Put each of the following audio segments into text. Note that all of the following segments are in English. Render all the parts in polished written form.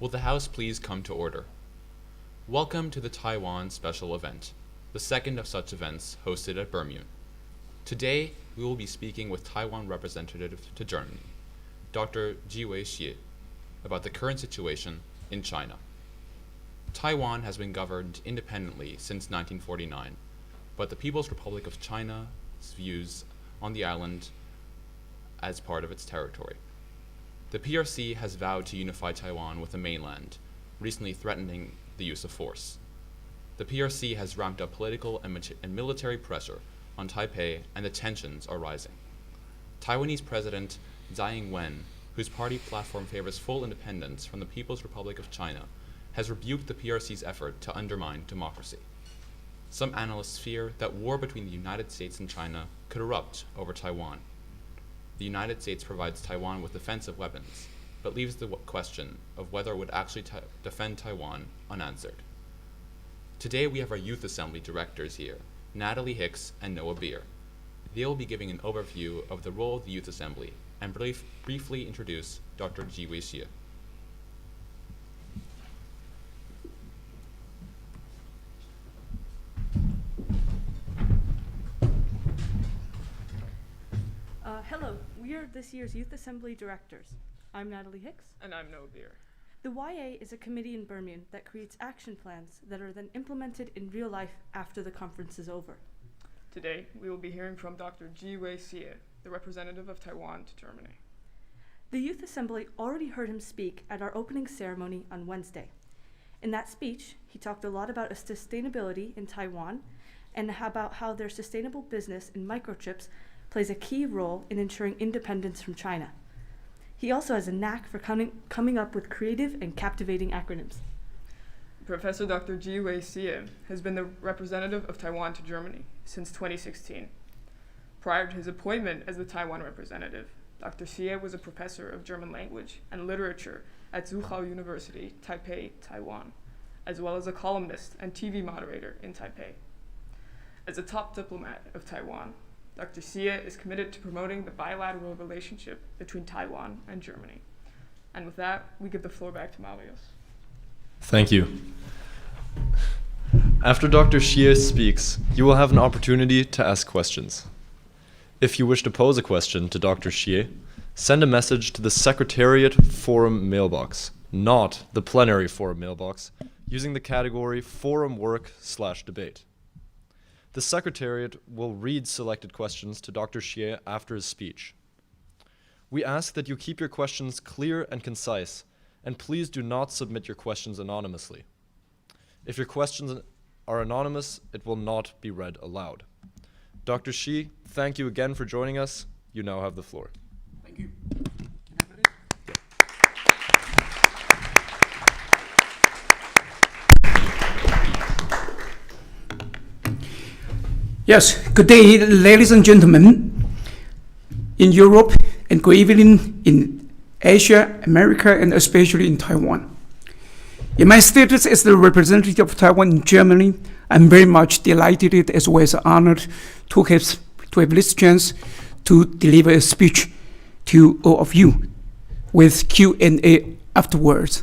Will the House please come to order? Welcome to the Taiwan special event, the second of such events hosted at BERMUN. Today, we will be speaking with Taiwan representative to Germany, Dr. Shieh, about the current situation in China. Taiwan has been governed independently since 1949, but the People's Republic of China's views on the island as part of its territory. The PRC has vowed to unify Taiwan with the mainland, recently threatening the use of force. The PRC has ramped up political and military pressure on Taipei, and the tensions are rising. Taiwanese President Tsai Ing-wen, whose party platform favors full independence from the People's Republic of China, has rebuked the PRC's effort to undermine democracy. Some analysts fear that war between the United States and China could erupt over Taiwan. The United States provides Taiwan with defensive weapons, but leaves the question of whether it would actually defend Taiwan unanswered. Today we have our Youth Assembly directors here, Natalie Hicks and Noah Beer. They will be giving an overview of the role of the Youth Assembly and briefly introduce Dr. Shieh. Hello, we are this year's Youth Assembly directors. I'm Natalie Hicks. And I'm Noah Beer. The YA is a committee in BERMUN that creates action plans that are then implemented in real life after the conference is over. Today, we will be hearing from Dr. Shieh, the representative of Taiwan to Germany. The Youth Assembly already heard him speak at our opening ceremony on Wednesday. In that speech, he talked a lot about sustainability in Taiwan and about how their sustainable business in microchips plays a key role in ensuring independence from China. He also has a knack for coming up with creative and captivating acronyms. Professor Dr. Shieh has been the representative of Taiwan to Germany since 2016. Prior to his appointment as the Taiwan representative, Dr. Shieh was a professor of German language and literature at Tsinghua University, Taipei, Taiwan, as well as a columnist and TV moderator in Taipei. As a top diplomat of Taiwan, Dr. Shieh is committed to promoting the bilateral relationship between Taiwan and Germany. And with that, we give the floor back to Marius. Thank you. After Dr. Shieh speaks, you will have an opportunity to ask questions. If you wish to pose a question to Dr. Shieh, send a message to the Secretariat Forum mailbox, not the Plenary Forum mailbox, using the category Forum Work/Debate. The Secretariat will read selected questions to Dr. Shieh after his speech. We ask that you keep your questions clear and concise, and please do not submit your questions anonymously. If your questions are anonymous, it will not be read aloud. Dr. Shieh, thank you again for joining us. You now have the floor. Thank you. Yes, good day, ladies and gentlemen, in Europe, and good evening in Asia, America, and especially in Taiwan. In my status as the representative of Taiwan in Germany, I'm very much delighted as well as honored to have this chance to deliver a speech to all of you with Q&A afterwards.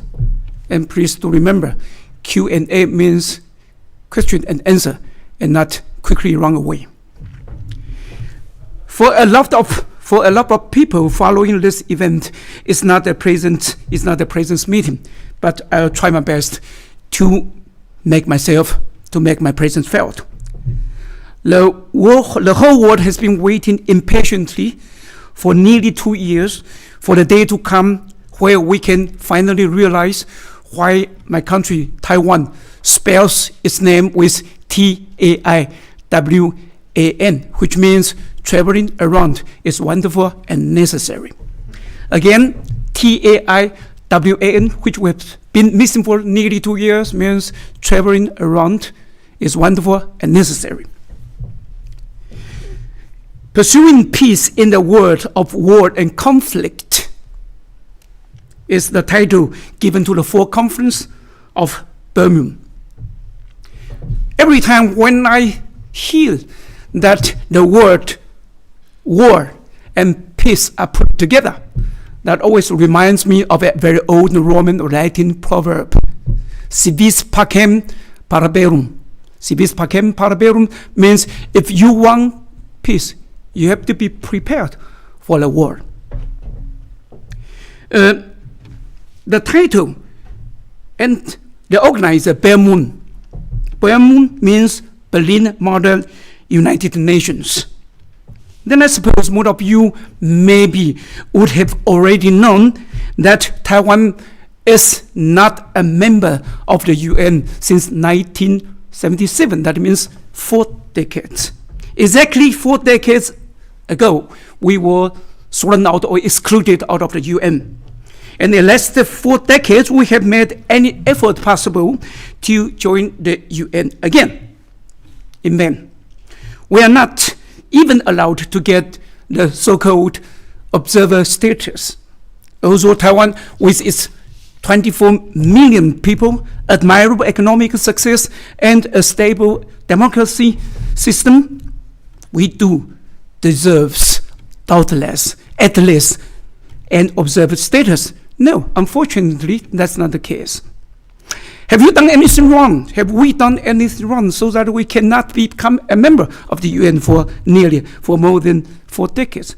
And please do remember, Q&A means question and answer, and not quickly run away. For a lot of people following this event, it's not a presence meeting, but I'll try my best to make my presence felt. The whole world has been waiting impatiently for nearly 2 years for the day to come where we can finally realize why my country, Taiwan, spells its name with Taiwan, which means traveling around is wonderful and necessary. Again, Taiwan, which we have been missing for nearly 2 years, means traveling around is wonderful and necessary. Pursuing peace in the world of war and conflict is the title given to the fall conference of BERMUN. Every time when I hear that the word war and peace are put together, that always reminds me of a very old Roman or Latin proverb. Si vis pacem para bellum. Si vis pacem para bellum means if you want peace, you have to be prepared for the war. The title and the organizer, BERMUN. BERMUN means Berlin Model United Nations. Then I suppose most of you maybe would have already known that Taiwan is not a member of the UN since 1977. That means 4 decades. Exactly 4 decades ago, we were thrown out or excluded out of the UN. And in the last 4 decades, we have made any effort possible to join the UN again. In vain. We are not even allowed to get the so-called observer status. Although Taiwan, with its 24 million people, admirable economic success, and a stable democracy system, we do deserve, doubtless, at least, an observer status. No, unfortunately, that's not the case. Have you done anything wrong? Have we done anything wrong so that we cannot become a member of the UN for more than 4 decades?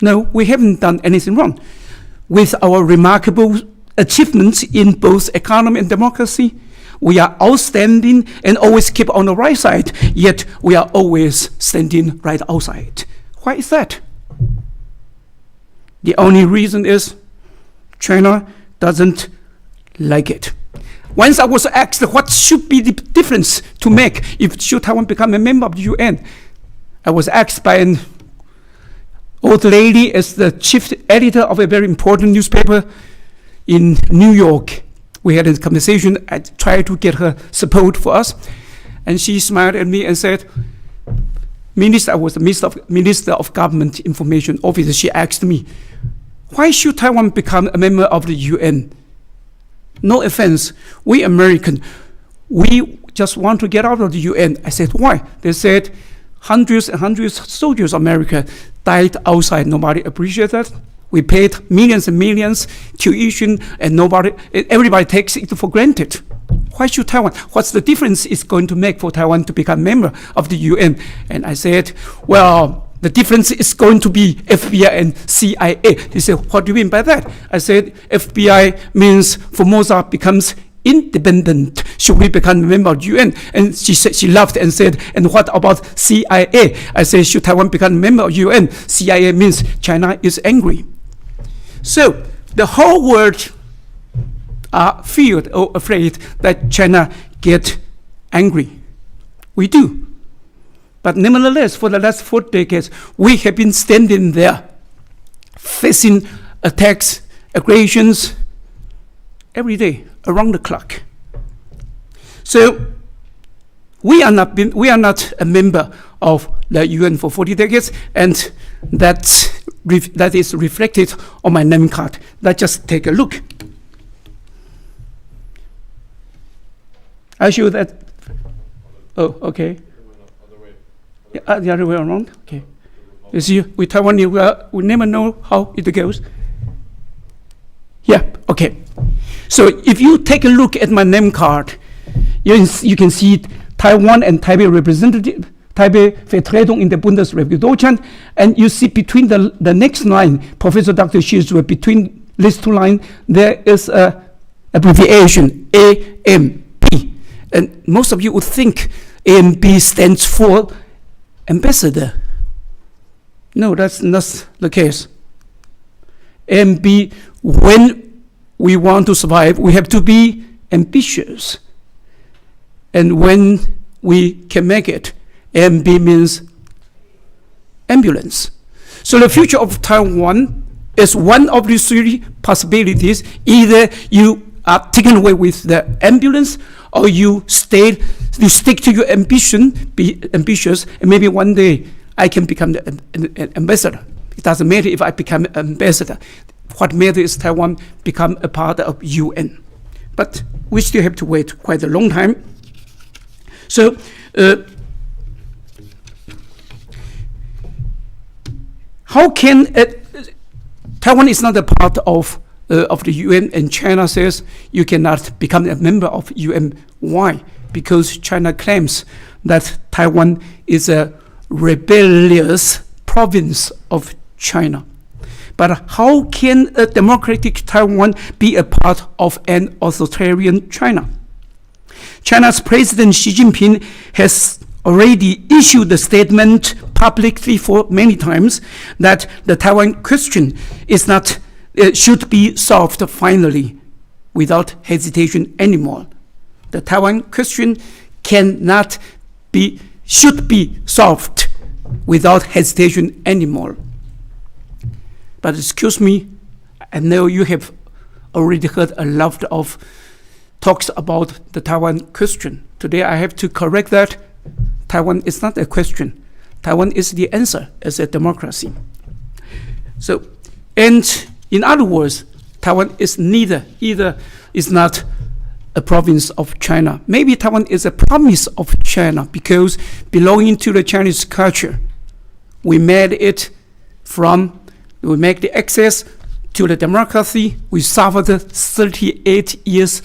No, we haven't done anything wrong. With our remarkable achievements in both economy and democracy, we are outstanding and always keep on the right side, yet we are always standing right outside. Why is that? The only reason is China doesn't like it. Once I was asked what should be the difference to make if should Taiwan become a member of the UN, I was asked by an old lady as the chief editor of a very important newspaper in New York. We had a conversation. I tried to get her support for us, and she smiled at me and said, Minister, I was the Minister of Government Information Officer. She asked me, why should Taiwan become a member of the UN? No offense, we American, we just want to get out of the UN. I said, why? They said, hundreds and hundreds of soldiers of America died outside. Nobody appreciates that. We paid millions and millions tuition, and everybody takes it for granted. Why should Taiwan? What's the difference it's going to make for Taiwan to become a member of the UN? And I said, well, the difference is going to be FBI and CIA. He said, what do you mean by that? I said, FBI means Formosa becomes independent. Should we become a member of the UN? And she laughed and said, and what about CIA? I said, should Taiwan become a member of the UN? CIA means China is angry. So the whole world are feared or afraid that China get angry. We do. But nevertheless, for the last 4 decades, we have been standing there, facing attacks, aggressions, every day, around the clock. So we are not a member of the UN for 40 decades, and that is reflected on my name card. Let's just take a look. I show that. Oh, okay. The other way around. Okay. You see, with Taiwan, we never know how it goes. Yeah. Okay. So if you take a look at my name card, you can see Taiwan and Taipei representative, Taipei Vertretung in der Bundesrepublik Deutschland, and you see between the next line, Professor Dr. Shieh, between these 2 lines, there is a abbreviation AMP, and most of you would think AMP stands for ambassador. No, that's not the case. AMP, when we want to survive, we have to be ambitious. And when we can make it, AMP means ambulance. So the future of Taiwan is one of the 3 possibilities. Either you are taken away with the ambulance, or you stick to your ambition, be ambitious, and maybe one day I can become an ambassador. It doesn't matter if I become an ambassador. What matters is Taiwan become a part of UN. But we still have to wait quite a long time. So how can Taiwan is not a part of the UN, and China says you cannot become a member of UN. Why? Because China claims that Taiwan is a rebellious province of China. But how can a democratic Taiwan be a part of an authoritarian China? China's President Xi Jinping has already issued a statement publicly for many times that the Taiwan question is not should be solved finally without hesitation anymore. The Taiwan question should be solved without hesitation anymore. But excuse me, I know you have already heard a lot of talks about the Taiwan question. Today I have to correct that. Taiwan is not a question. Taiwan is the answer as a democracy. So, and in other words, Taiwan is either is not a province of China. Maybe Taiwan is a promise of China because belonging to the Chinese culture, we made the access to the democracy. We suffered 38 years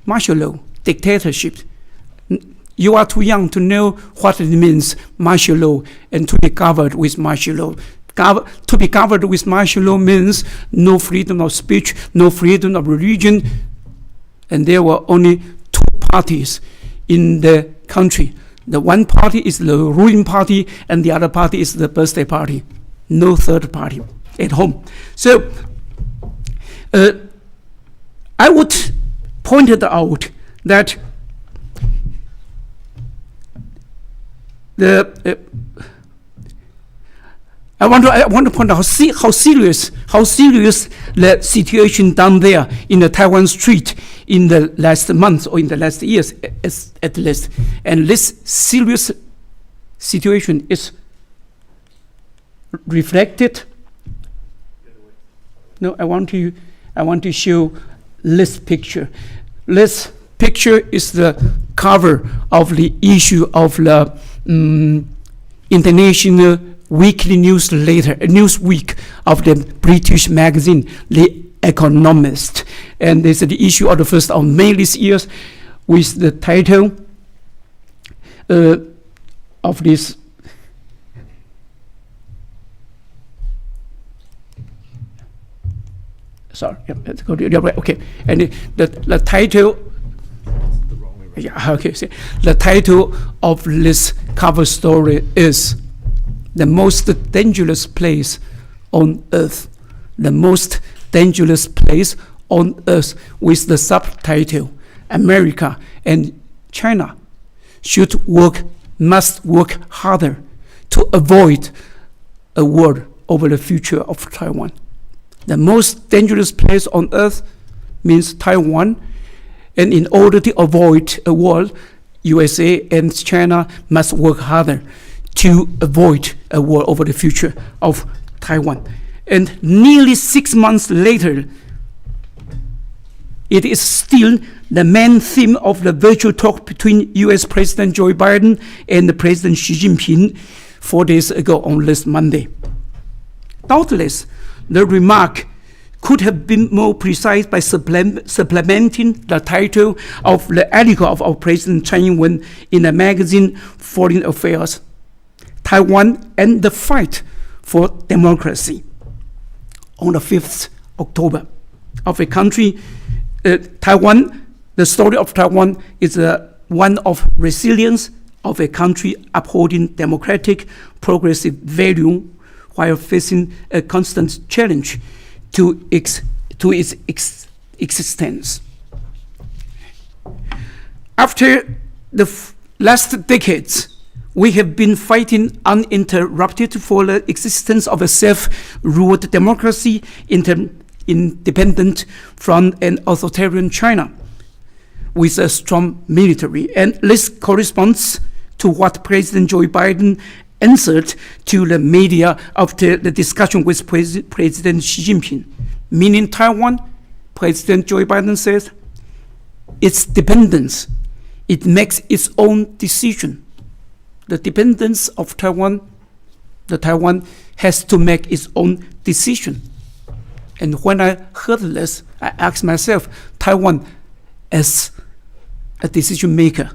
martial law, dictatorship. You are too young to know what it means, martial law, and to be covered with martial law. To be covered with martial law means no freedom of speech, no freedom of religion, and there were only two parties in the country. The one party is the ruling party, and the other party is the birthday party. No third party at home. So I would point it out that I want to point out how serious the situation down there in the Taiwan street in the last month or in the last years at least. And this serious situation is reflected. No, I want to show this picture. This picture is the cover of the issue of the international weekly newsweek of the British magazine, The Economist. And this is the issue of the 1st of May this year with the title of this. Sorry, let's go to the other way. Okay, and the title. Yeah, okay. See, the title of this cover story is "The Most Dangerous Place on Earth." The most dangerous place on Earth, with the subtitle "America and China must work harder to avoid a war over the future of Taiwan." The most dangerous place on Earth means Taiwan, and in order to avoid a war, USA and China must work harder to avoid a war over the future of Taiwan. And nearly 6 months later, it is still the main theme of the virtual talk between US President Joe Biden and the President Xi Jinping 4 days ago on this Monday. Doubtless, the remark could have been more precise by supplementing the title of the article of our President Tsai Ing-wen in the magazine Foreign Affairs, Taiwan and the Fight for Democracy, on the 5th October. Of a country, Taiwan, the story of Taiwan is one of resilience of a country upholding democratic, progressive value while facing a constant challenge to its existence. After the last decades, we have been fighting uninterrupted for the existence of a self-ruled democracy independent from an authoritarian China with a strong military. And this corresponds to what President Joe Biden answered to the media after the discussion with President Xi Jinping. Meaning Taiwan, President Joe Biden says, its dependence, it makes its own decision. The dependence of Taiwan, the Taiwan has to make its own decision. And when I heard this, I asked myself, Taiwan as a decision maker.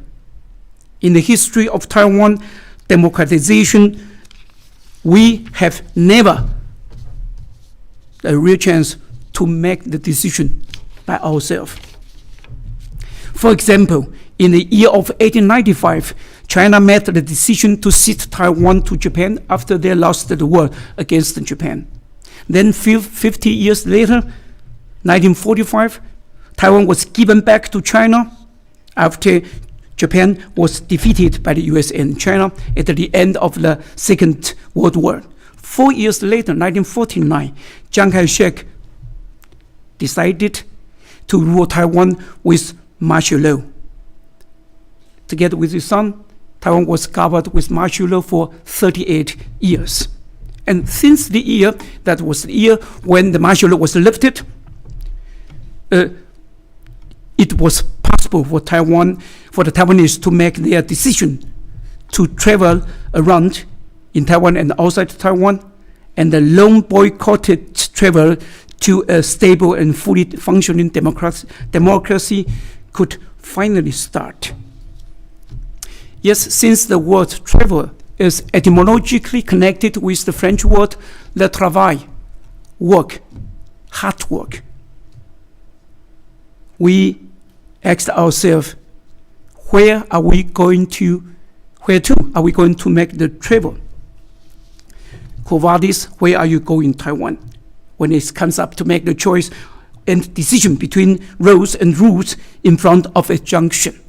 In the history of Taiwan democratization, we have never a real chance to make the decision by ourselves. For example, in the year of 1895, China made the decision to cede Taiwan to Japan after they lost the war against Japan. Then 50 years later, 1945, Taiwan was given back to China after Japan was defeated by the US and China at the end of the Second World War. 4 years later, 1949, Chiang Kai-shek decided to rule Taiwan with martial law. Together with his son, Taiwan was governed with martial law for 38 years. And since the year, that was the year when the martial law was lifted, it was possible for the Taiwanese to make their decision to travel around in Taiwan and outside Taiwan, and the long boycotted travel to a stable and fully functioning democracy could finally start. Yes, since the word travel is etymologically connected with the French word le travail, work, hard work, we asked ourselves, where to are we going to make the travel? Kovadis, where are you going, Taiwan? When it comes up to make the choice and decision between roads and routes in front of a junction.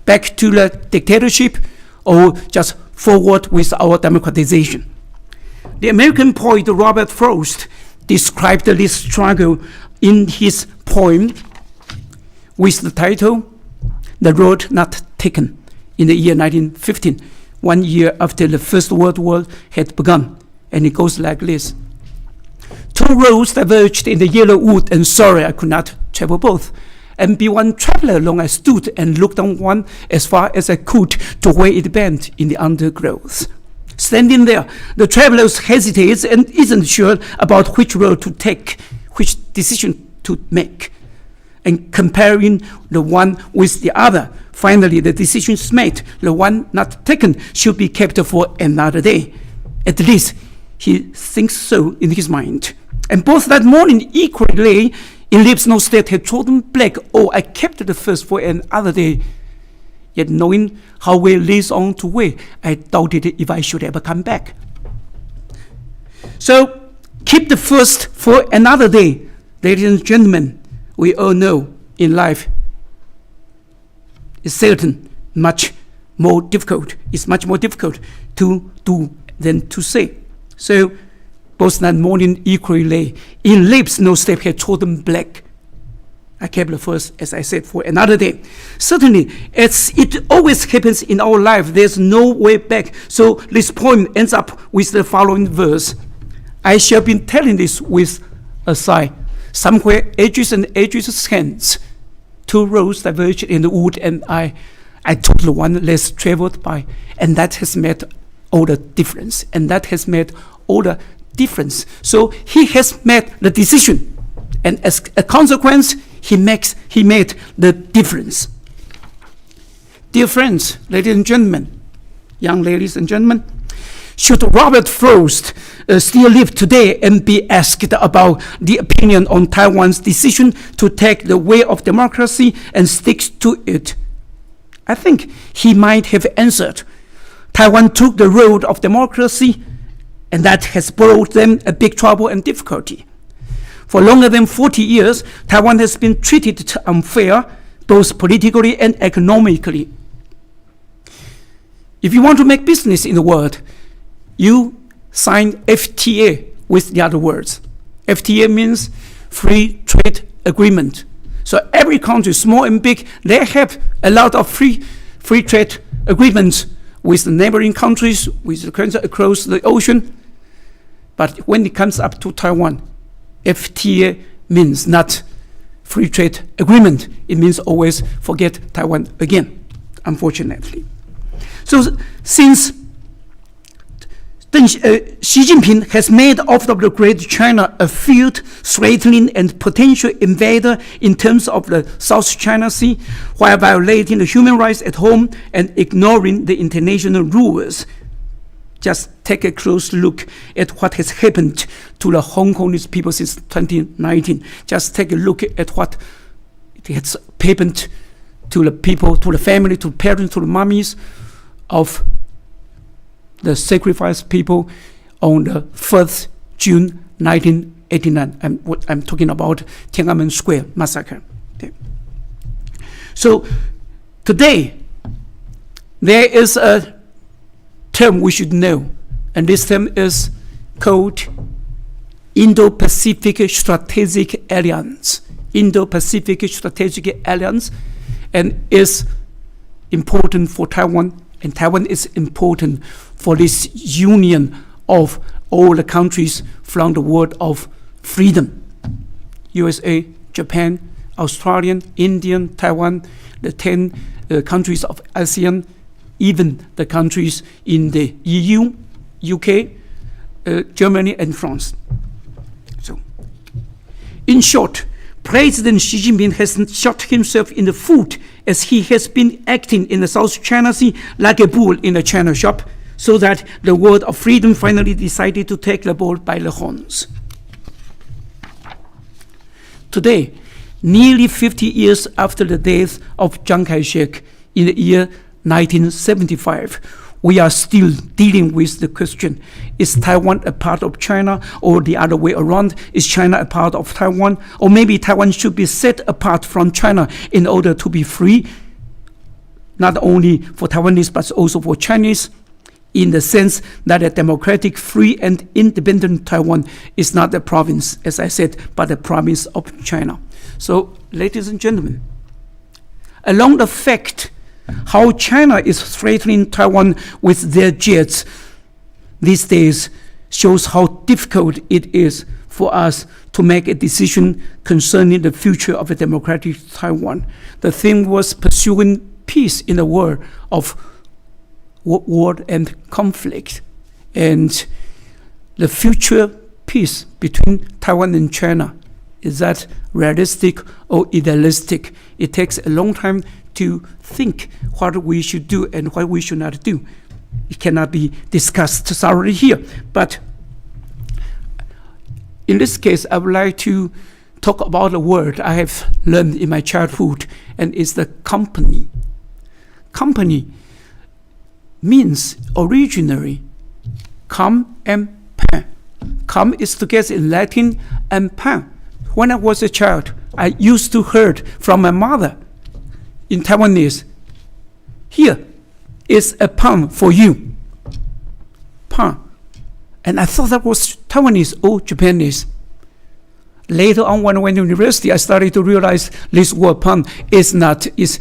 Back to the dictatorship or just forward with our democratization. The American poet Robert Frost described this struggle in his poem with the title, The Road Not Taken, in the year 1915, 1 year after the First World War had begun. And it goes like this. Two roads diverged in the yellow wood, and sorry I could not travel both. And be one traveler long I stood and looked on one as far as I could to where it bent in the undergrowth. Standing there, the traveler hesitates and isn't sure about which road to take, which decision to make. And comparing the one with the other, finally the decision is made. The one not taken should be kept for another day. At least he thinks so in his mind. And both that morning equally lay in lips no state had trodden black. Oh, I kept the first for another day. Yet knowing how way lays on to way, I doubted if I should ever come back. So keep the first for another day. Ladies and gentlemen, we all know in life it's certain much more difficult. It's much more difficult to do than to say. So both that morning equally lay in lips no step had trodden black. I kept the first, as I said, for another day. Certainly, as it always happens in our life, there's no way back. So this poem ends up with the following verse. I shall be telling this with a sigh. Somewhere edges and edges hands. Two roads diverged in the wood, and I took the one less traveled by. And that has made all the difference. So he has made the decision. And as a consequence, he made the difference. Dear friends, ladies and gentlemen, young ladies and gentlemen, should Robert Frost still live today and be asked about the opinion on Taiwan's decision to take the way of democracy and stick to it, I think he might have answered, Taiwan took the road of democracy, and that has brought them a big trouble and difficulty. For longer than 40 years, Taiwan has been treated unfair, both politically and economically. If you want to make business in the world, you sign FTA with the other words. FTA means free trade agreement. So every country, small and big, they have a lot of free trade agreements with the neighboring countries, with the countries across the ocean. But when it comes up to Taiwan, FTA means not free trade agreement. It means always forget Taiwan again, unfortunately. So since Xi Jinping has made of the Great China a field threatening and potential invader in terms of the South China Sea, while violating the human rights at home and ignoring the international rules. Just take a close look at what has happened to the Hong Kongese people since 2019. Just take a look at what it has happened to the people, to the family, to the parents, to the mummies of the sacrificed people on the 1st June 1989. I'm talking about Tiananmen Square massacre. Okay. So today, there is a term we should know, and this term is called Indo-Pacific Strategic Alliance. Indo-Pacific Strategic Alliance, and is important for Taiwan, and Taiwan is important for this union of all the countries from the world of freedom. USA, Japan, Australian, Indian, Taiwan, the 10 countries of ASEAN, even the countries in the EU, UK, Germany, and France. So, in short, President Xi Jinping has shot himself in the foot as he has been acting in the South China Sea like a bull in a china shop, so that the world of freedom finally decided to take the bull by the horns. Today, nearly 50 years after the death of Chiang Kai-shek in the year 1975, we are still dealing with the question, is Taiwan a part of China, or the other way around, is China a part of Taiwan? Or maybe Taiwan should be set apart from China in order to be free, not only for Taiwanese but also for Chinese, in the sense that a democratic, free, and independent Taiwan is not a province, as I said, but a province of China. So, ladies and gentlemen, along the fact how China is threatening Taiwan with their jets these days shows how difficult it is for us to make a decision concerning the future of a democratic Taiwan. The theme was pursuing peace in a world of war and conflict. And the future peace between Taiwan and China, is that realistic or idealistic? It takes a long time to think what we should do and what we should not do. It cannot be discussed thoroughly here. But in this case, I would like to talk about a word I have learned in my childhood, and it's the company. Company means originally com and pan. Com is together in Latin, and pan. When I was a child, I used to hear from my mother in Taiwanese, here is a pan for you. Pan. And I thought that was Taiwanese or Japanese. Later on, when I went to university, I started to realize this word pan is not Japanese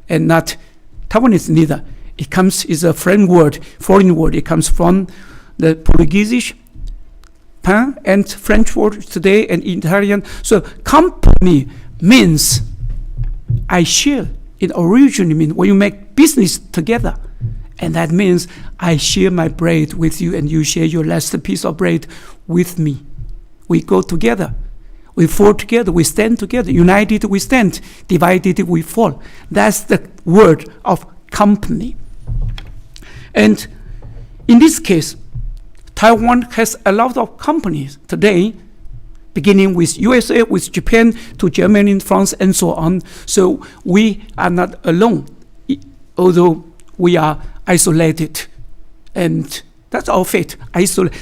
and not Taiwanese neither. Is a foreign word. It comes from the Portuguese, pan, and French word today, and Italian. So company means I share. It originally means when you make business together. And that means I share my bread with you, and you share your last piece of bread with me. We go together. We fall together. We stand together. United we stand. Divided we fall. That's the word of company. And in this case, Taiwan has a lot of companies today, beginning with USA, with Japan, to Germany, France, and so on. So we are not alone, although we are isolated. And that's our fate.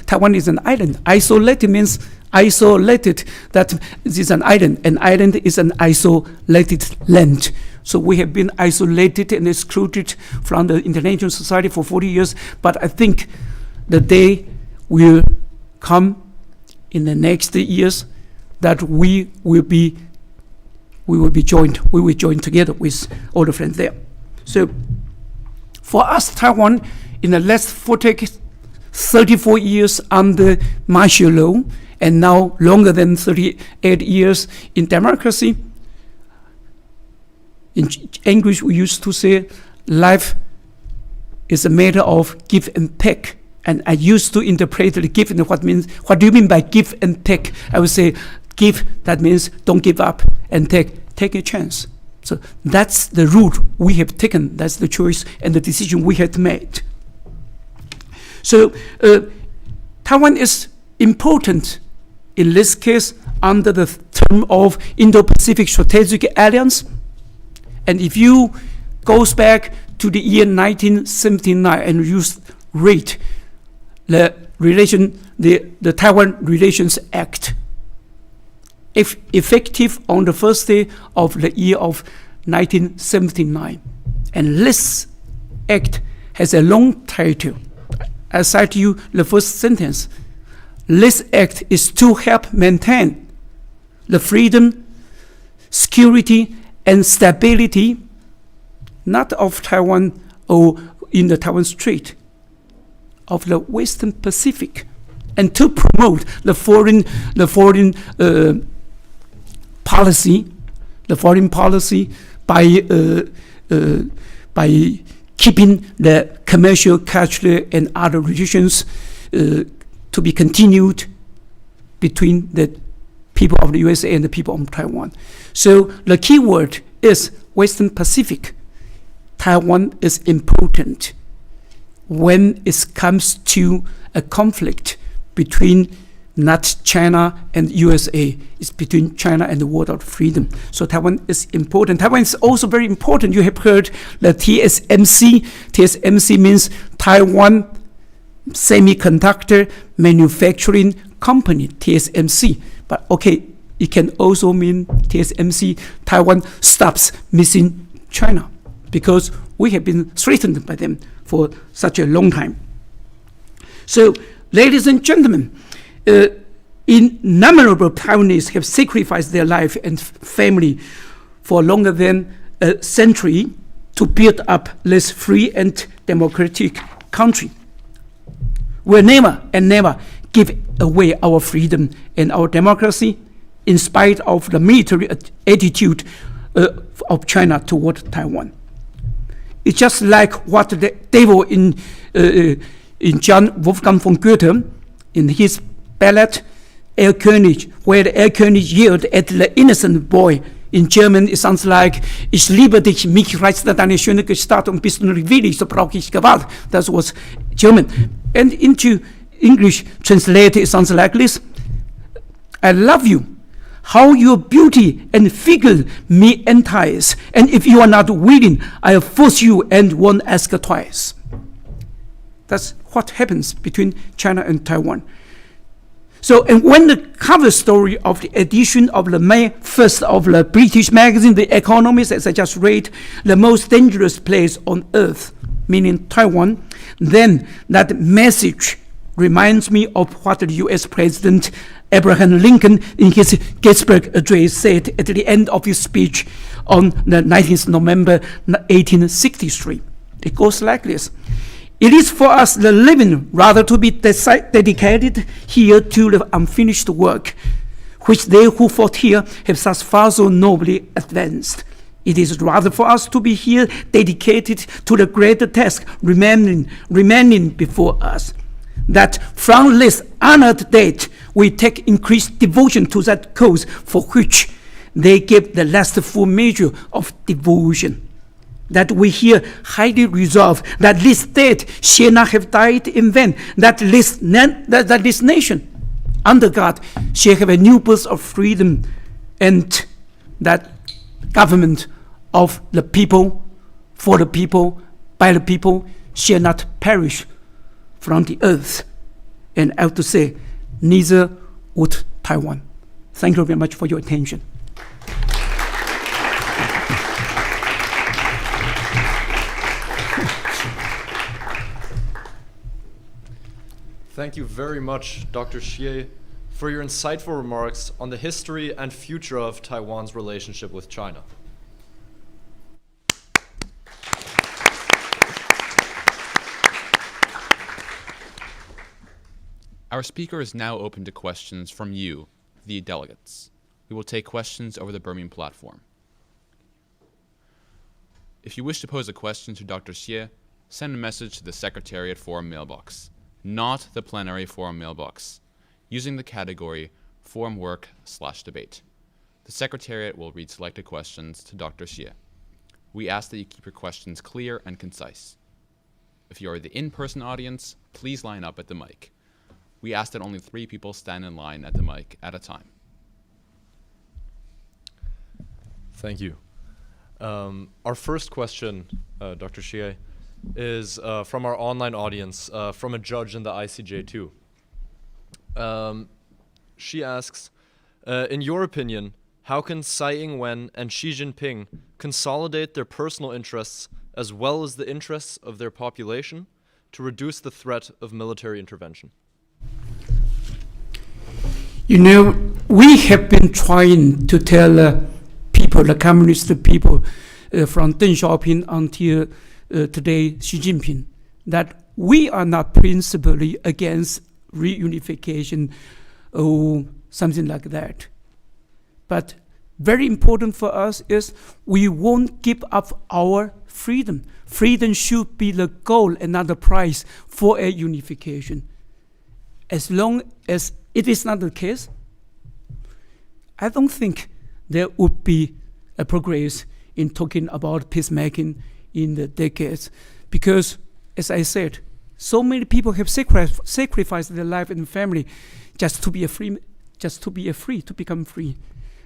Taiwan is an island. Isolated means isolated. That is an island. An island is an isolated land. So we have been isolated and excluded from the international society for 40 years. But I think the day will come in the next years that we will join together with all the friends there. So for us, Taiwan, in the last 34 years under martial law, and now longer than 38 years in democracy, in English we used to say life is a matter of give and take. And I used to interpret the give and what do you mean by give and take? I would say give, that means don't give up, and take a chance. So that's the route we have taken. That's the choice and the decision we had made. So Taiwan is important in this case under the term of Indo-Pacific Strategic Alliance. And if you goes back to the year 1979 and you read the Taiwan Relations Act, if effective on the first day of the year of 1979. And this act has a long title. I cite you the first sentence. This act is to help maintain the freedom, security, and stability, not of Taiwan or in the Taiwan Strait, of the Western Pacific, and to promote the foreign policy by keeping the commercial, cultural, and other relations to be continued between the people of the USA and the people of Taiwan. So the key word is Western Pacific. Taiwan is important when it comes to a conflict between not China and USA. It's between China and the world of freedom. So Taiwan is important. Taiwan is also very important. You have heard the TSMC. TSMC means Taiwan Semiconductor Manufacturing Company, TSMC. But okay, it can also mean TSMC, Taiwan stops missing China, because we have been threatened by them for such a long time. So, ladies and gentlemen, innumerable Taiwanese have sacrificed their life and family for longer than a century to build up this free and democratic country. We'll never give away our freedom and our democracy in spite of the military attitude of China toward Taiwan. It's just like what the devil in John Wolfgang von Goethe, in his ballad Erlkönig, where the Erlkönig yelled at the innocent boy. In German, it sounds like, ich liebe dich, mich reizt deine schöne Gestalt und bist du nicht willig, so brauche ich Gewalt. That was German. And into English translated, it sounds like this. I love you. How your beauty and figure me entice. And if you are not willing, I'll force you and won't ask twice. That's what happens between China and Taiwan. So, and when the cover story of the edition of the May 1st of the British magazine, The Economist, as I just read, the most dangerous place on earth, meaning Taiwan, then that message reminds me of what the US President Abraham Lincoln in his Gettysburg Address said at the end of his speech on the 19th November 1863. It goes like this. It is for us the living rather to be dedicated here to the unfinished work, which they who fought here have thus far so nobly advanced. It is rather for us to be here dedicated to the greater task remaining before us, that from this honored date we take increased devotion to that cause for which they give the last full measure of devotion. That we here highly resolve that this state shall not have died in vain, that this nation, under God, shall have a new birth of freedom, and that government of the people, for the people, by the people, shall not perish from the earth. And I have to say, neither would Taiwan. Thank you very much for your attention. Thank you very much, Dr. Shieh, for your insightful remarks on the history and future of Taiwan's relationship with China. Our speaker is now open to questions from you, the delegates. We will take questions over the BERMUN platform. If you wish to pose a question to Dr. Shieh, send a message to the Secretariat Forum mailbox, not the Plenary Forum mailbox, using the category Forum Work/Debate. The Secretariat will read selected questions to Dr. Shieh. We ask that you keep your questions clear and concise. If you are the in-person audience, please line up at the mic. We ask that only 3 people stand in line at the mic at a time. Thank you. Our first question, Dr. Shieh, is from our online audience, from a judge in the ICJ2. She asks, in your opinion, how can Tsai Ing-wen and Xi Jinping consolidate their personal interests as well as the interests of their population to reduce the threat of military intervention? You know, we have been trying to tell people, the communist people, from Deng Xiaoping until today Xi Jinping, that we are not principally against reunification or something like that. But very important for us is we won't give up our freedom. Freedom should be the goal and not the price for a unification. As long as it is not the case, I don't think there would be a progress in talking about peacemaking in the decades. Because, as I said, so many people have sacrificed their life and family just to be to become free.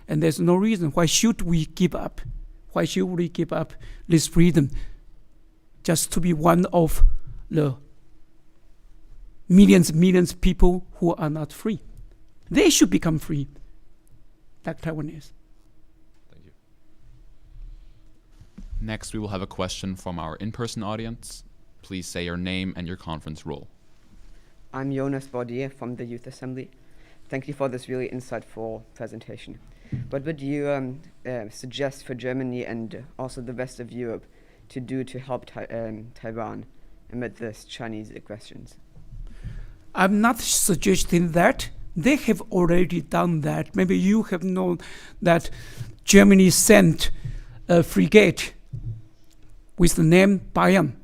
And there's no reason why should we give up? Why should we give up this freedom just to be one of the millions of people who are not free? They should become free, like Taiwanese. Thank you. Next, we will have a question from our in-person audience. Please say your name and your conference role. I'm Jonas Baudier from the Youth Assembly. Thank you for this really insightful presentation. What would you suggest for Germany and also the rest of Europe to do to help Taiwan amid this Chinese aggressions? I'm not suggesting that. They have already done that. Maybe you have known that Germany sent a frigate with the name BERMUN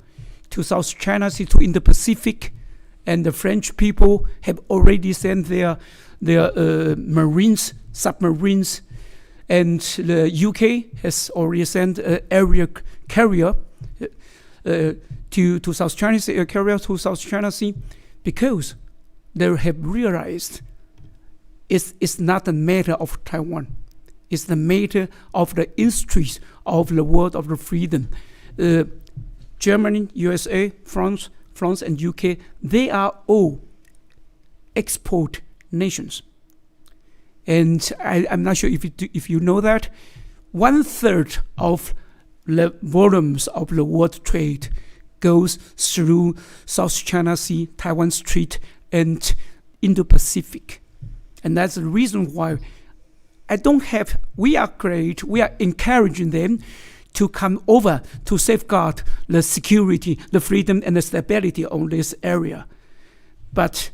to South China Sea, to Indo-Pacific, and the French people have already sent their marines, submarines, and the UK has already sent an area carrier to South China Sea, a carrier to South China Sea, because they have realized it's not a matter of Taiwan. It's the matter of the industries of the world of the freedom. Germany, USA, France, and UK, they are all export nations. And I'm not sure if you know that 1/3 of the volumes of the world trade goes through South China Sea, Taiwan Strait, and Indo-Pacific. And that's the reason why we are encouraging them to come over to safeguard the security, the freedom, and the stability of this area. But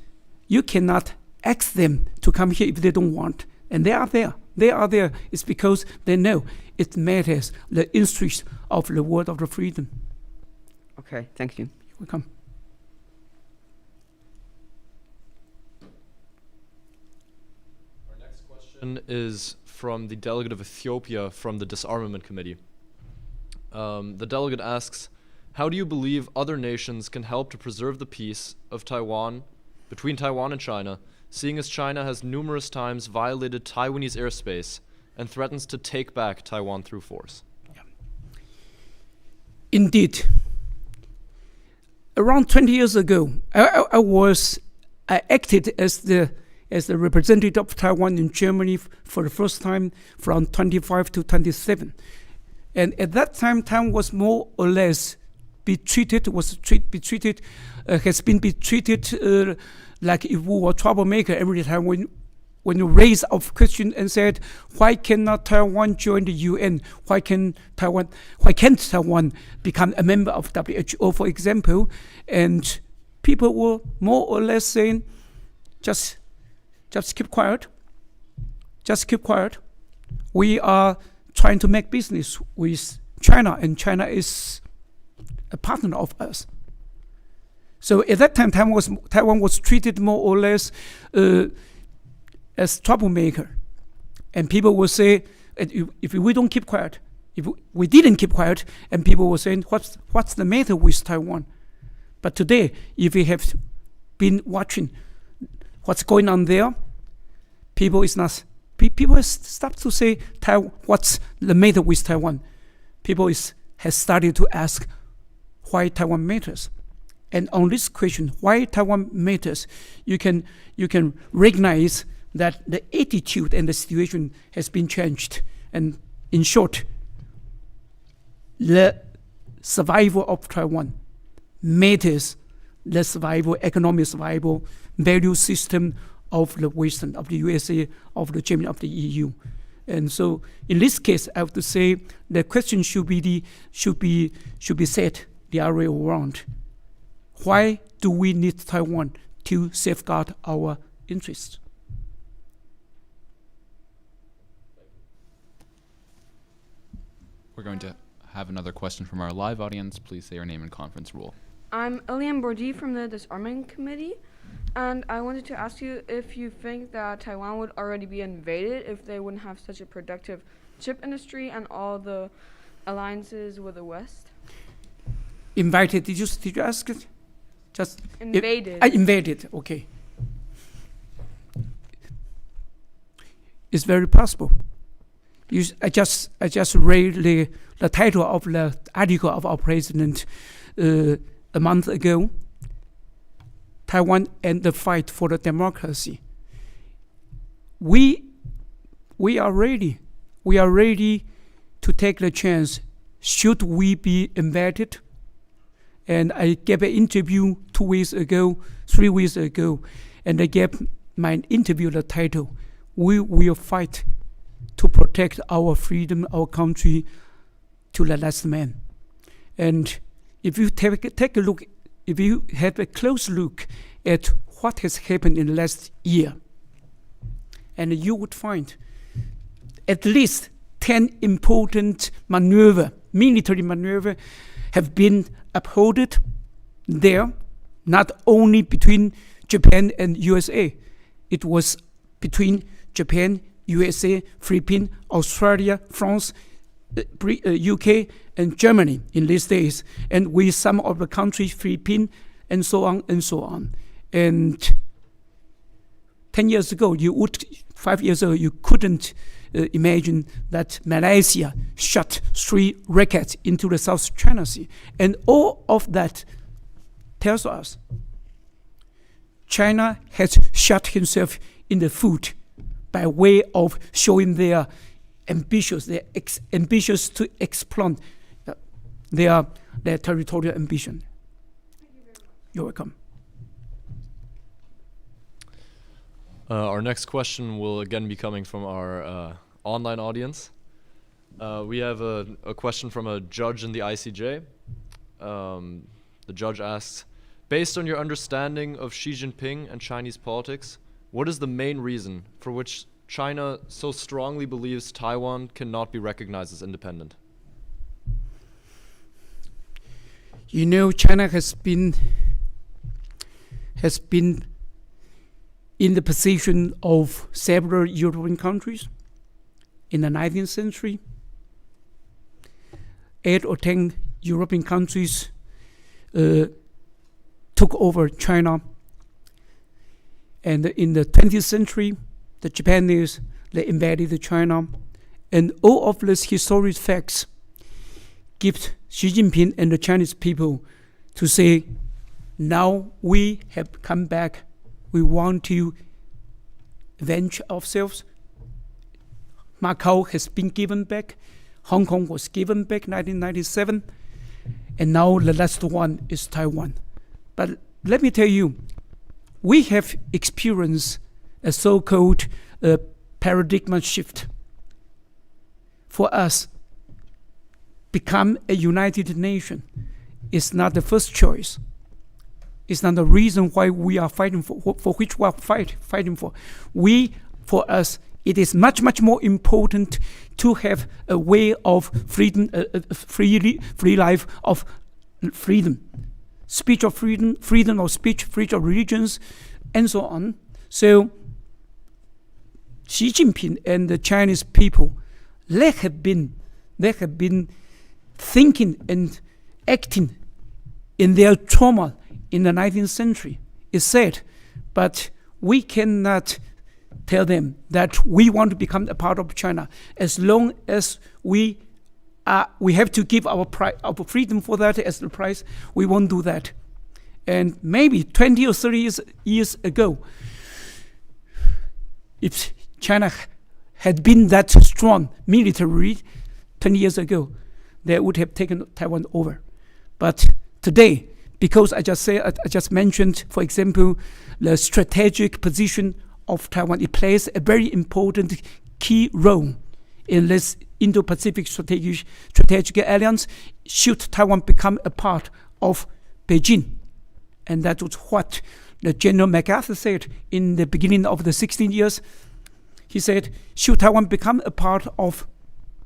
you cannot ask them to come here if they don't want. And they are there. They are there. It's because they know it matters, the industries of the world of the freedom. Okay, thank you. You're welcome. Our next question is from the delegate of Ethiopia from the Disarmament Committee. The delegate asks, how do you believe other nations can help to preserve the peace of Taiwan, between Taiwan and China, seeing as China has numerous times violated Taiwanese airspace and threatens to take back Taiwan through force? Indeed. Around 20 years ago, I acted as the representative of Taiwan in Germany for the first time from 25 to 27. And at that time, Taiwan was more or less has been treated like if we were troublemaker every time when you raise a question and said, why cannot Taiwan join the UN? Why can't Taiwan become a member of WHO, for example? And people were more or less saying, just keep quiet. Just keep quiet. We are trying to make business with China, and China is a partner of us. So at that time, Taiwan was treated more or less as troublemaker, and people will say, if we don't keep quiet, if we didn't keep quiet, and people were saying, what's the matter with Taiwan? But today, if we have been watching what's going on there, people have stopped to say what's the matter with Taiwan. People has started to ask why Taiwan matters. And on this question, why Taiwan matters, you can recognize that the attitude and the situation has been changed. And in short, the survival of Taiwan matters the survival, economic survival, value system of the Western, of the USA, of the Germany, of the EU. And so in this case, I have to say the question should be set the other way around. Why do we need Taiwan to safeguard our interests? We're going to have another question from our live audience. Please say your name and conference rule. I'm Eliane Bourdi from the Disarmament Committee, and I wanted to ask you if you think that Taiwan would already be invaded if they wouldn't have such a productive chip industry and all the alliances with the West. Invited, did you ask it? Just Invaded. Invaded, okay. It's very possible. I just read the title of the article of our president a month ago. Taiwan and the fight for the democracy. We are ready. We are ready to take the chance. Should we be invaded? And I gave an interview 3 weeks ago, and I gave my interview the title, "We will fight to protect our freedom, our country, to the last man." And if you take a look, if you have a close look at what has happened in the last year, and you would find at least 10 important military maneuver have been upheld there, not only between Japan and USA. It was between Japan, USA, Philippines, Australia, France, UK, and Germany in these days, and with some of the countries, Philippines, and so on and so on. And 5 years ago, you couldn't imagine that Malaysia shot 3 rockets into the South China Sea. And all of that tells us China has shot himself in the foot by way of showing their ambitious to exploit their territorial ambition. You're welcome. Our next question will again be coming from our online audience. We have a question from a judge in the ICJ. The judge asks, based on your understanding of Xi Jinping and Chinese politics, what is the main reason for which China so strongly believes Taiwan cannot be recognized as independent? You know, China has been in the position of several European countries in the 19th century. 8 or 10 European countries took over China. And in the 20th century, the Japanese, they invaded China. And all of these historic facts give Xi Jinping and the Chinese people to say, now we have come back. We want to avenge ourselves. Macau has been given back. Hong Kong was given back 1997. And now the last one is Taiwan. But let me tell you, we have experienced a so-called paradigm shift. For us, become a united nation is not the first choice. It's not the reason why we are fighting for which we are fighting for. For us, it is much, much more important to have a way of freedom, free life of freedom. speech of freedom, freedom of speech, freedom of religions, and so on. So Xi Jinping and the Chinese people, they have been thinking and acting in their trauma in the 19th century. It's sad, but we cannot tell them that we want to become a part of China. As long as we have to give our freedom for that as the price, we won't do that. And maybe 20 or 30 years ago, if China had been that strong militarily 20 years ago, they would have taken Taiwan over. But today, because I just mentioned, for example, the strategic position of Taiwan, it plays a very important key role in this Indo-Pacific strategic alliance. Should Taiwan become a part of Beijing? And that was what the General MacArthur said in the beginning of the 16 years. He said, should Taiwan become a part of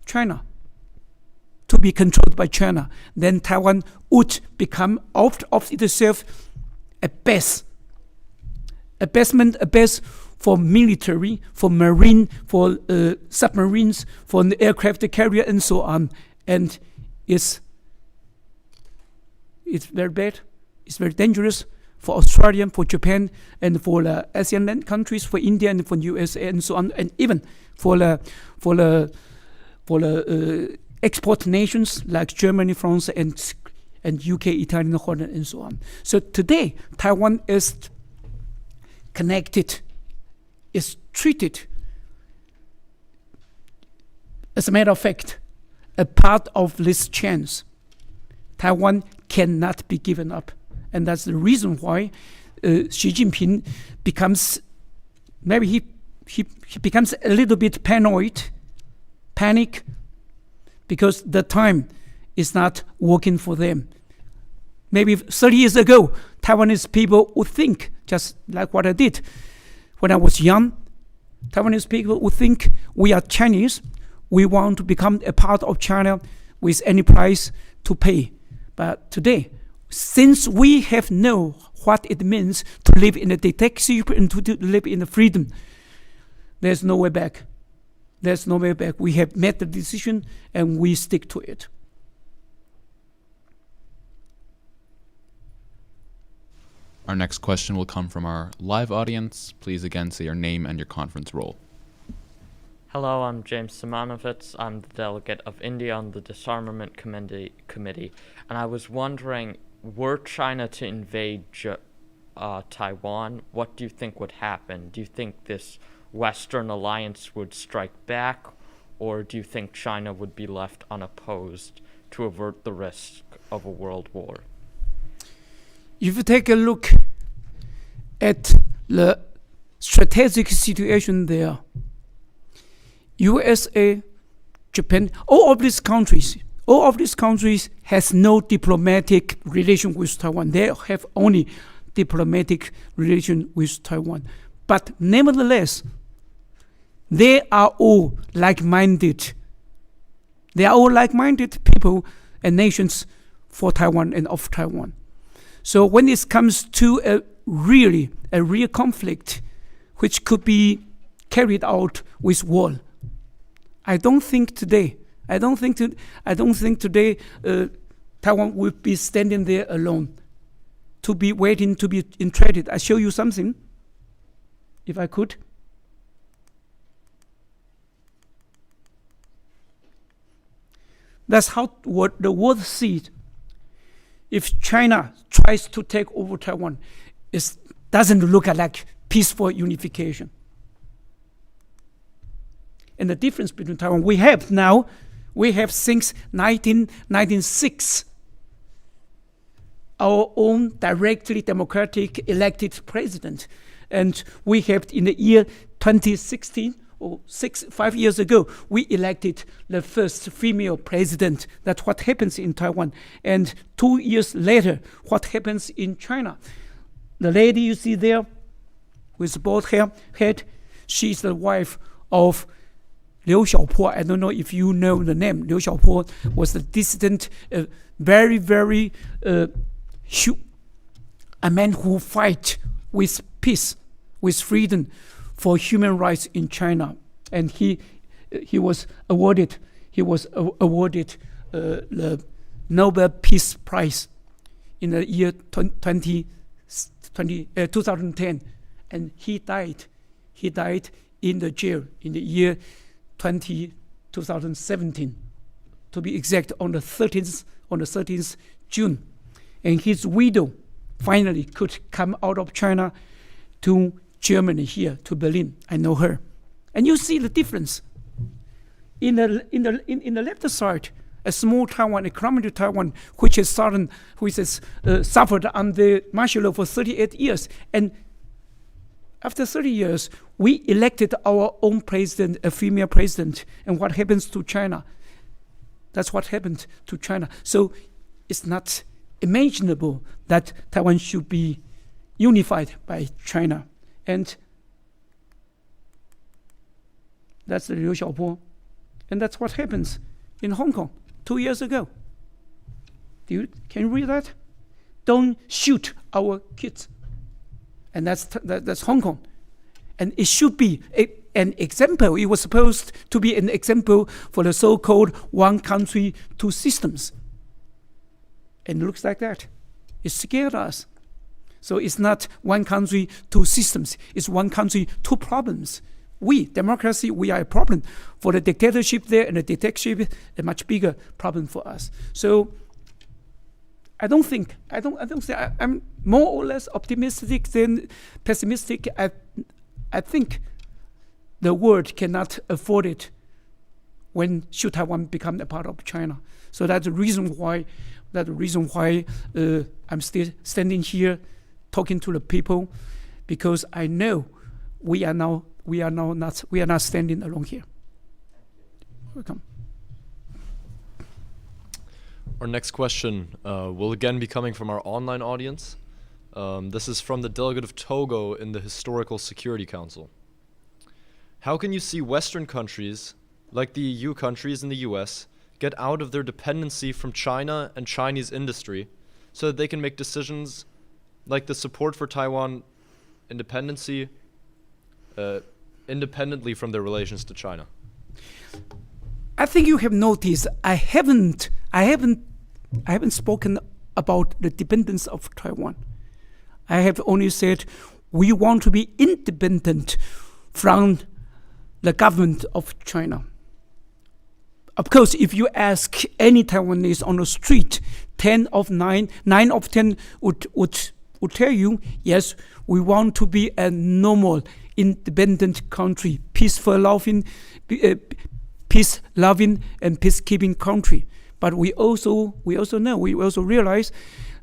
China, to be controlled by China, then Taiwan would become of itself a base for military, for marine, for submarines, for the aircraft carrier, and so on. And it's very bad. It's very dangerous for Australia, for Japan, and for the ASEAN land countries, for India and for USA, and so on, and even for the export nations like Germany, France, and UK, Italy, Holland, and so on. So today, Taiwan is connected, is treated, as a matter of fact, a part of this chance. Taiwan cannot be given up. And that's the reason why Xi Jinping becomes, maybe he becomes a little bit panic, because the time is not working for them. Maybe 30 years ago, Taiwanese people would think, just like what I did when I was young, Taiwanese people would think we are Chinese, we want to become a part of China with any price to pay. But today, since we have known what it means to live in a dictatorship and to live in the freedom, there's no way back. There's no way back. We have made the decision and we stick to it. Our next question will come from our live audience. Please again say your name and your conference role. Hello, I'm James Simonovitz. I'm the delegate of India on the Disarmament Committee, and I was wondering, were China to invade Taiwan, what do you think would happen? Do you think this Western alliance would strike back, or do you think China would be left unopposed to avert the risk of a world war? If you take a look at the strategic situation there, USA, Japan, all of these countries has no diplomatic relation with Taiwan. They have only diplomatic relation with Taiwan. But nevertheless, they are all like-minded. They are all like-minded people and nations for Taiwan and of Taiwan. So when it comes to a real conflict, which could be carried out with war, I don't think today Taiwan will be standing there alone, to be waiting to be entreated. I show you something, if I could. That's how what the world sees. If China tries to take over Taiwan, it doesn't look like peaceful unification. And the difference between Taiwan, we have since 1996 our own directly democratic elected president. And we have in the year 2016, or 5 years ago, we elected the first female president. That's what happens in Taiwan. And 2 years later, what happens in China? The lady you see there with bald head, she's the wife of Liu Xiaopo. I don't know if you know the name. Liu Xiaopo was the dissident, very a man who fight with peace, with freedom for human rights in China. And he was awarded the Nobel Peace Prize in the year 2010, and he died in the jail in the year 2017, to be exact, on the 13th June. And his widow finally could come out of China to Germany, here to Berlin. I know her, and you see the difference. In the left side, a small Taiwan, economic Taiwan, which has suffered under martial law for 38 years, and after 30 years, we elected our own president, a female president, and what happens to China? That's what happened to China. So it's not imaginable that Taiwan should be unified by China. And that's the Liu Xiaobo. And that's what happens in Hong Kong 2 years ago. Can you read that? Don't shoot our kids. And that's Hong Kong. And it should be an example. It was supposed to be an example for the so-called one country, two systems. And it looks like that. It scared us. So it's not one country, two systems. It's one country, two problems. We, democracy, we are a problem. For the dictatorship there and the dictatorship, a much bigger problem for us. So I'm more or less optimistic than pessimistic. I think the world cannot afford it when should Taiwan become a part of China. So that's the reason why I'm still standing here talking to the people, because I know we are not standing alone here. Welcome. Our next question will again be coming from our online audience. This is from the delegate of Togo in the Historical Security Council. How can you see Western countries, like the EU countries and the US, get out of their dependency from China and Chinese industry so that they can make decisions like the support for Taiwan independently from their relations to China? I think you have noticed I haven't spoken about the dependence of Taiwan. I have only said we want to be independent from the government of China. Of course, if you ask any Taiwanese on the street, 9 of 10 would tell you, yes, we want to be a normal, independent country, peace-loving and peacekeeping country. But we also realize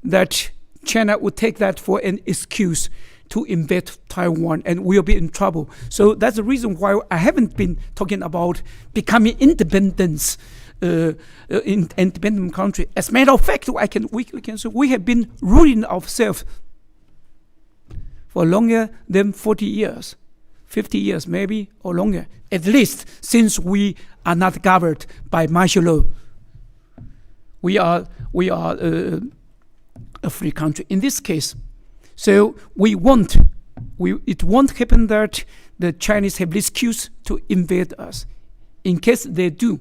that China would take that for an excuse to invade Taiwan, and we'll be in trouble. So that's the reason why I haven't been talking about becoming independent country. As a matter of fact, we can say we have been ruling ourselves for longer than 40 years, 50 years maybe, or longer, at least since we are not governed by martial law. We are a free country in this case. So it won't happen that the Chinese have this excuse to invade us. In case they do,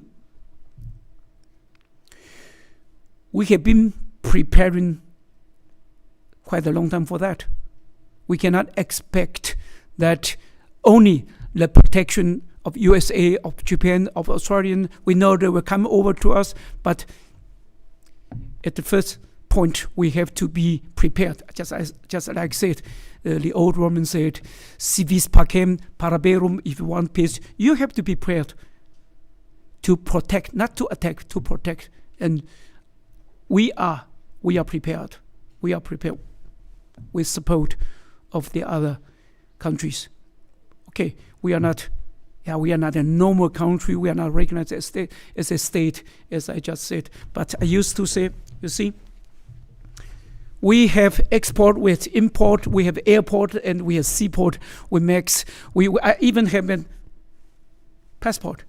we have been preparing quite a long time for that. We cannot expect that only the protection of USA, of Japan, of Australia, we know they will come over to us, but at the first point, we have to be prepared. Just like I said, the old Roman said, "Si vis pacem, para bellum." If you want peace, you have to be prepared to protect, not to attack, to protect. And we are prepared. We are prepared with support of the other countries. Okay, we are not a normal country. We are not recognized as a state, as I just said. But I used to say, you see, we have export with import, we have airport, and we have seaport. We even have a passport,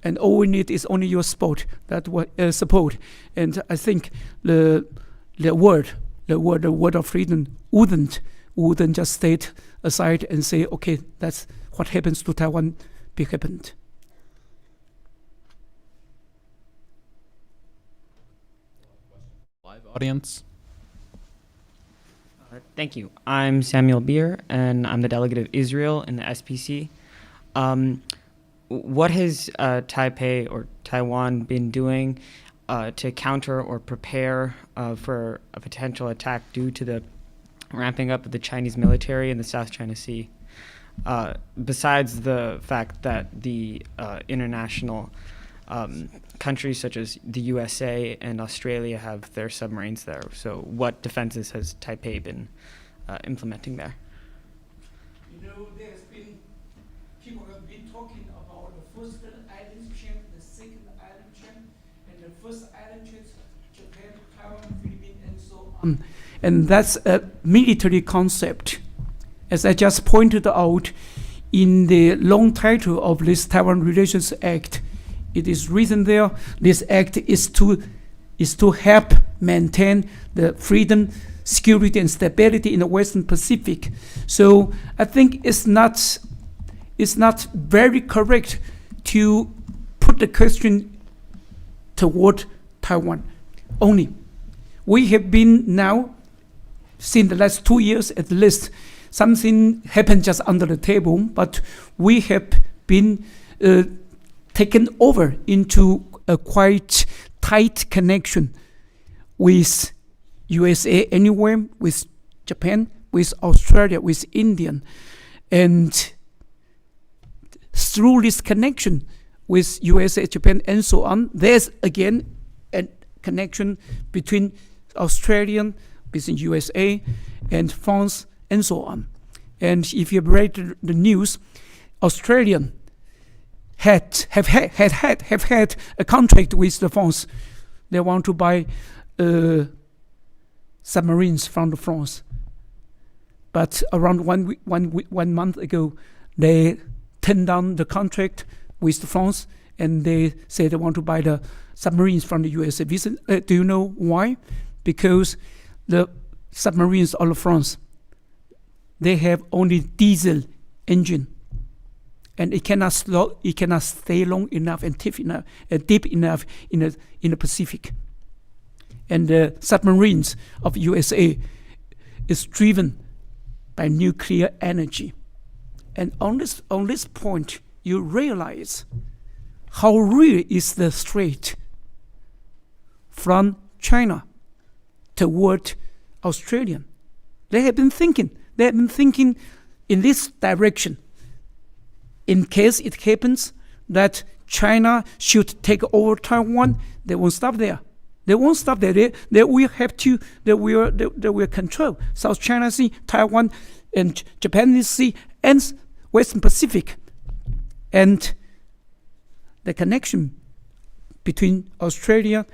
and all we need is only your support. And I think the the word of freedom wouldn't just stay aside and say, okay, that's what happens to Taiwan be happened. Live audience. Thank you. I'm Samuel Beer, and I'm the delegate of Israel in the SPC. What has Taipei or Taiwan been doing to counter or prepare for a potential attack due to the ramping up of the Chinese military in the South China Sea? Besides the fact that the international countries such as the USA and Australia have their submarines there. So what defenses has Taipei been implementing there? You know, people have been talking about the first island chain, the second island chain, and the first island chain, Japan, Taiwan, Philippines, and so on. And that's a military concept. As I just pointed out in the long title of this Taiwan Relations Act, it is written there, this act is to help maintain the freedom, security, and stability in the Western Pacific. So I think it's not very correct to put the question toward Taiwan only. We have been now, since the last 2 years at least, something happened just under the table, but we have been taken over into a quite tight connection with USA anywhere, with Japan, with Australia, with India. And through this connection with USA, Japan, and so on, there's again a connection between Australian, between USA, and France, and so on. And if you've read the news, Australian have had a contract with the France. They want to buy submarines from the France. But around one month ago, they turned down the contract with the France, and they say they want to buy the submarines from the USA. Do you know why? Because the submarines of France, they have only diesel engine, and it cannot stay long enough and deep enough in the Pacific. And the submarines of USA is driven by nuclear energy. And on this point, you realize how real is the threat from China toward Australia. They have been thinking in this direction. In case it happens that China should take over Taiwan, they won't stop there. They won't stop there. They will control South China Sea, Taiwan, and Japanese Sea, and Western Pacific. And the connection between Australia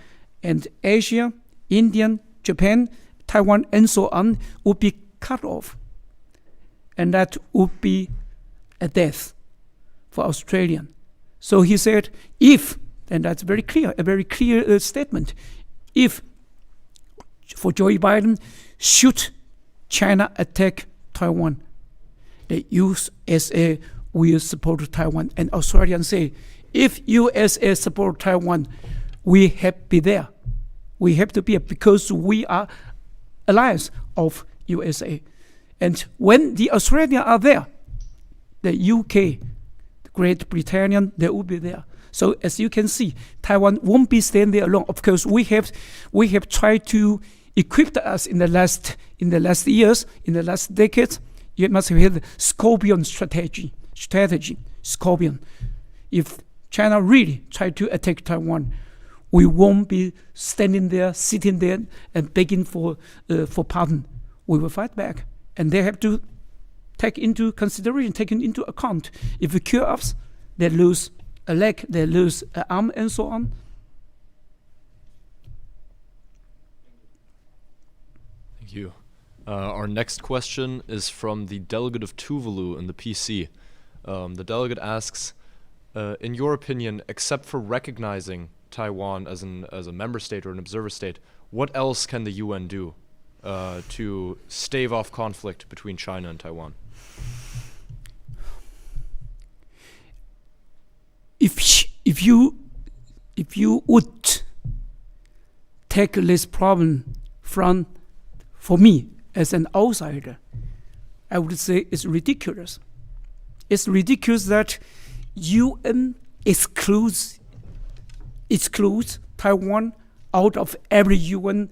and Asia, India, Japan, Taiwan, and so on would be cut off. And that would be a death for Australian. So he said, if, and that's very clear, a very clear statement, if for Joe Biden, should China attack Taiwan, the USA will support Taiwan. And Australians say, if USA support Taiwan, we have to be there. We have to be there because we are allies of USA. And when the Australians are there, the UK, Great Britain, they will be there. So as you can see, Taiwan won't be staying there alone. Of course, we have tried to equip us in the last years, in the last decades. You must have heard the Scorpion strategy. Scorpion. If China really tried to attack Taiwan, we won't be standing there, sitting there, and begging for pardon. We will fight back, and they have to take into consideration, taken into account. If we kill us, they lose a leg, they lose an arm, and so on. Thank you. Our next question is from the delegate of Tuvalu in the PC. The delegate asks, in your opinion, except for recognizing Taiwan as a member state or an observer state, what else can the UN do? to stave off conflict between China and Taiwan? If you would take this problem for me as an outsider, I would say it's ridiculous. It's ridiculous that UN excludes Taiwan out of every UN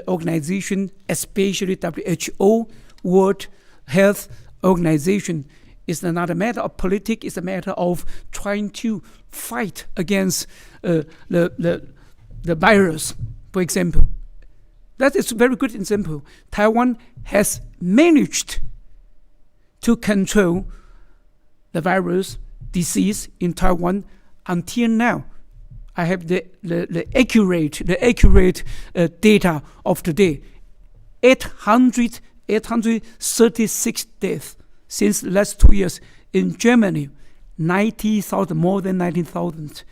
organization, especially WHO, World Health Organization. It's not a matter of politics, it's a matter of trying to fight against the virus, for example. That is a very good example. Taiwan has managed to control the virus disease in Taiwan until now. I have the accurate data of today. 836 deaths since the last 2 years. In Germany, 90,000, more than 19,000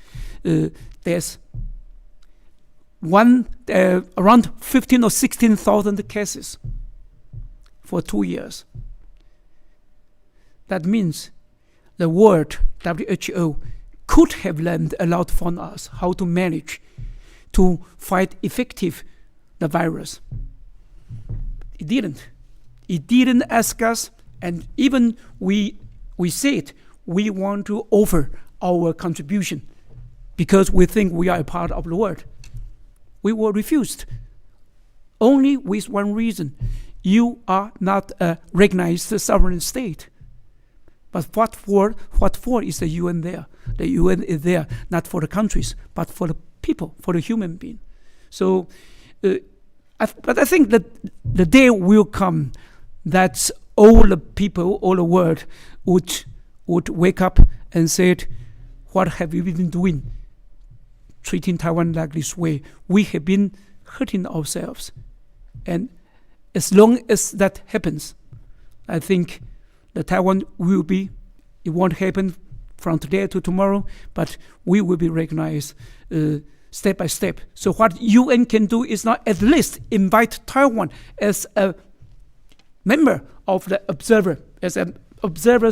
deaths. Around 15 or 16,000 cases for 2 years. That means the world WHO could have learned a lot from us how to manage to fight effective the virus. It didn't. It didn't ask us, and even we said we want to offer our contribution because we think we are a part of the world. We were refused. Only with one reason: you are not a recognized sovereign state. But what for is the UN there? The UN is there not for the countries, but for the people, for the human being. So, but I think that the day will come that all the people, all the world would wake up and say, what have we been doing? Treating Taiwan like this way. We have been hurting ourselves. And as long as that happens, I think the Taiwan will be, it won't happen from today to tomorrow, but we will be recognized step by step. So what UN can do is not at least invite Taiwan as a member of the observer, as an observer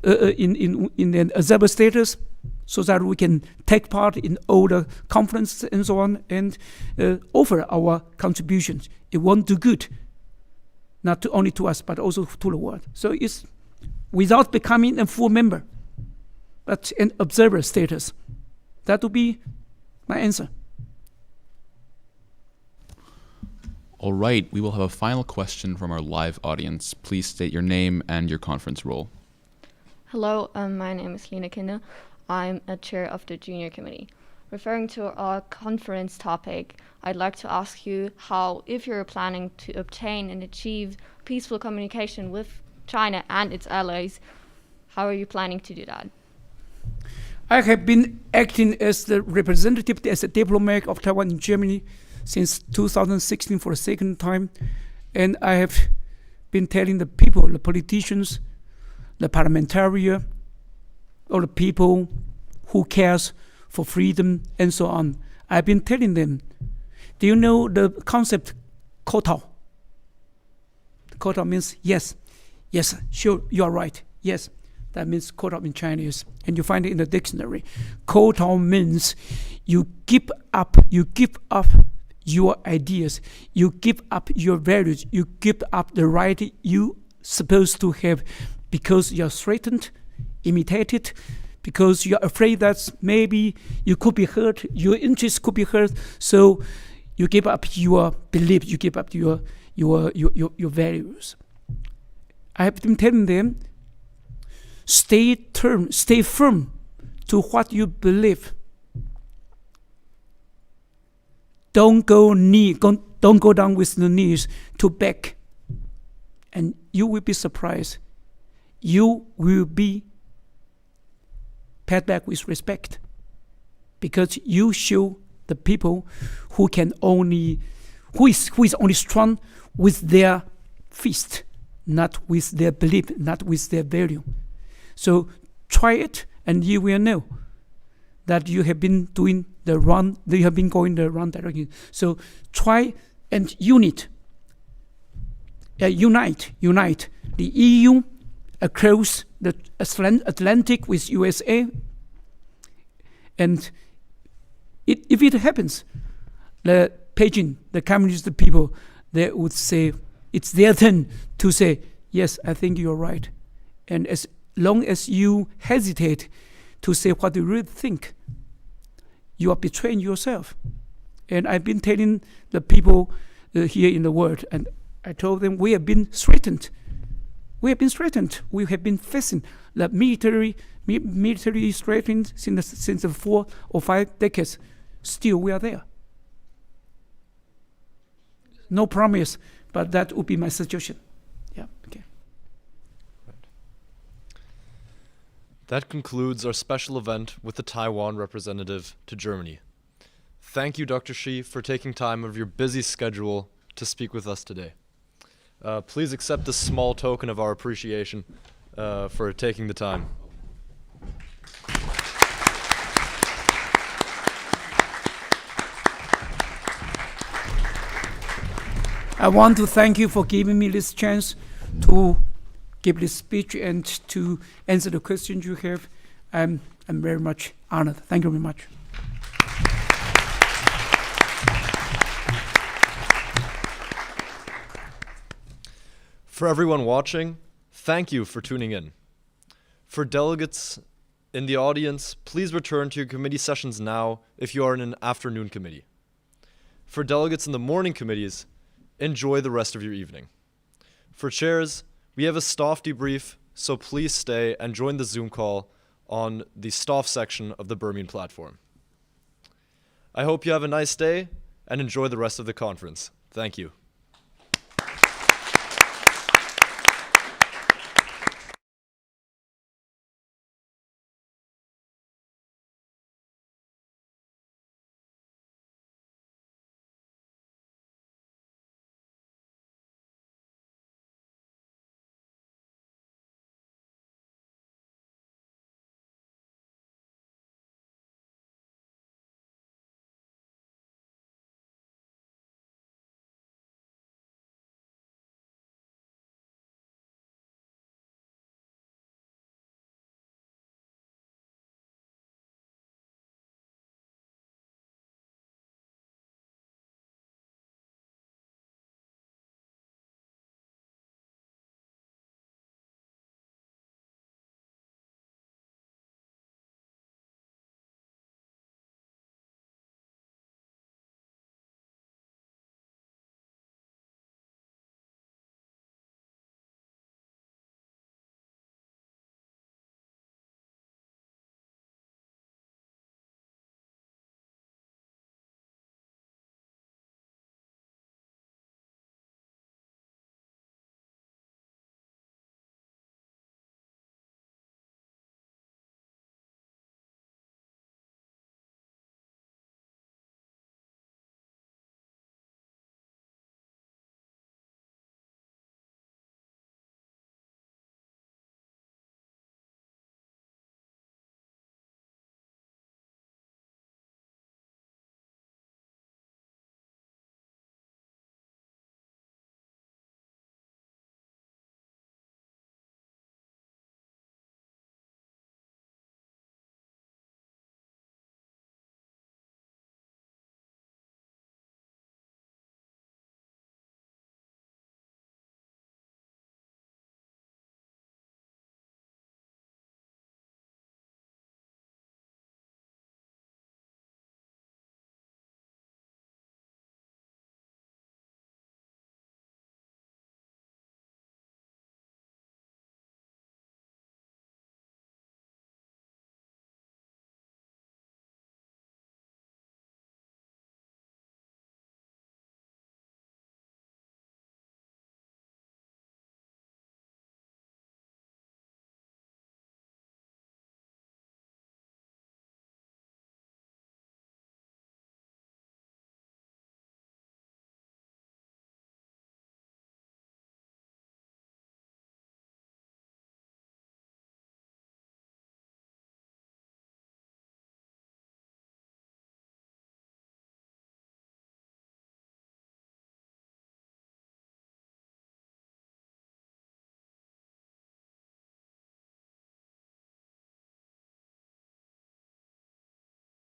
in an observer status, so that we can take part in all the conferences and so on and offer our contributions. It won't do good, not only to us, but also to the world. So it's without becoming a full member, but an observer status. That would be my answer. All right, we will have a final question from our live audience. Please state your name and your conference role. Hello, my name is Lena Kinder. I'm a chair of the junior committee. Referring to our conference topic, I'd like to ask you how, if you're planning to obtain and achieve peaceful communication with China and its allies, how are you planning to do that? I have been acting as the representative, as a diplomat of Taiwan in Germany since 2016 for the second time. And I have been telling the people, the politicians, the parliamentarians, all the people who cares for freedom and so on. I've been telling them, do you know the concept kowtow? Kowtow means yes. Yes, sure, you are right. Yes, that means kowtow in Chinese. And you find it in the dictionary. Kowtow means you give up your ideas, you give up your values, you give up the right you supposed to have because you're threatened, imitated, because you're afraid that maybe you could be hurt, your interests could be hurt, so you give up your belief, you give up your values. I have been telling them, stay firm to what you believe. Don't go down with the knees to beg, and you will be surprised. You will be paid back with respect, because you show the people who is only strong with their fist, not with their belief, not with their value. So try it, and you will know that you have been going the wrong direction. So try and unite unite the EU across the Atlantic with USA. And if it happens, the Beijing, the communist people, they would say it's their turn to say, yes, I think you're right. And as long as you hesitate to say what you really think, you are betraying yourself. And I've been telling the people here in the world, and I told them we have been threatened. We have been threatened. We have been facing the military threatened since the 4 or 5 decades. Still, we are there. No promise, but that would be my suggestion. Yeah. Okay. That concludes our special event with the Taiwan representative to Germany. Thank you, Dr. Shieh, for taking time of your busy schedule to speak with us today. Please accept this small token of our appreciation for taking the time. I want to thank you for giving me this chance to give this speech and to answer the questions you have. I'm very much honored. Thank you very much. For everyone watching, thank you for tuning in. For delegates in the audience, please return to your committee sessions now if you are in an afternoon committee. For delegates in the morning committees, enjoy the rest of your evening. For chairs, we have a staff debrief, so please stay and join the Zoom call on the staff section of the BERMUN platform. I hope you have a nice day and enjoy the rest of the conference. Thank you.